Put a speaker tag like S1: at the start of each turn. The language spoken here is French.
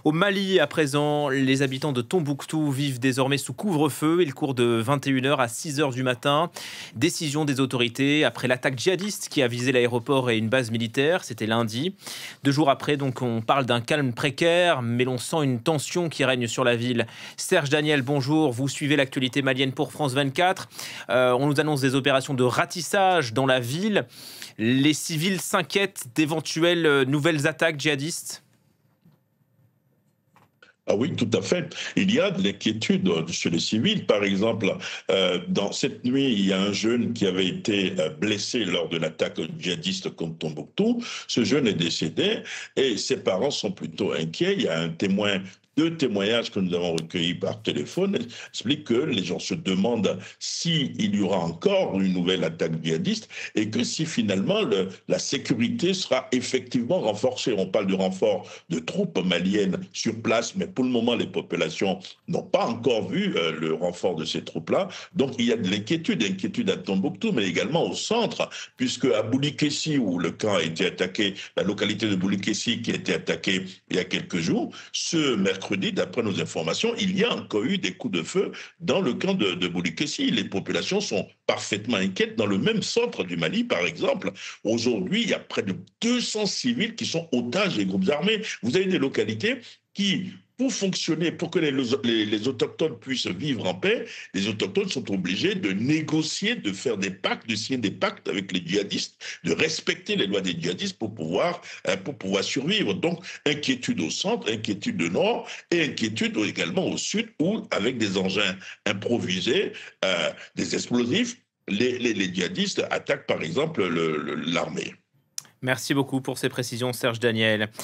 S1: Au Mali, à présent, les habitants de Tombouctou vivent désormais sous couvre-feu. Il court de 21 h à 6 h du matin. Décision des autorités après l'attaque djihadiste qui a visé l'aéroport et une base militaire. C'était lundi. 2 jours après, donc, on parle d'un calme précaire, mais l'on sent une tension qui règne sur la ville. Serge Daniel, bonjour. Vous suivez l'actualité malienne pour France 24. On nous annonce des opérations de ratissage dans la ville. Les civils s'inquiètent d'éventuelles nouvelles attaques djihadistes.
S2: Ah oui, tout à fait. Il y a de l'inquiétude chez les civils. Par exemple, dans cette nuit, il y a un jeune qui avait été blessé lors de l'attaque djihadiste contre Tombouctou. Ce jeune est décédé et ses parents sont plutôt inquiets. Il y a un témoin. Deux témoignages que nous avons recueillis par téléphone expliquent que les gens se demandent s'il y aura encore une nouvelle attaque djihadiste et que si finalement la sécurité sera effectivement renforcée. On parle du renfort de troupes maliennes sur place, mais pour le moment, les populations n'ont pas encore vu le renfort de ces troupes-là. Donc il y a de l'inquiétude à Tombouctou, mais également au centre, puisque à Boulikessi, où le camp a été attaqué, la localité de Boulikessi qui a été attaquée il y a quelques jours, ce mercredi, d'après nos informations, il y a encore eu des coups de feu dans le camp de Boulikessi. Les populations sont parfaitement inquiètes. Dans le même centre du Mali, par exemple, aujourd'hui, il y a près de 200 civils qui sont otages des groupes armés. Vous avez des localités qui, pour fonctionner, pour que les autochtones puissent vivre en paix, les autochtones sont obligés de négocier, de faire des pactes, de signer des pactes avec les djihadistes, de respecter les lois des djihadistes pour pouvoir survivre. Donc, inquiétude au centre, inquiétude au nord et inquiétude également au sud, où, avec des engins improvisés, des explosifs, les djihadistes attaquent par exemple l'armée.
S1: Merci beaucoup pour ces précisions, Serge Daniel.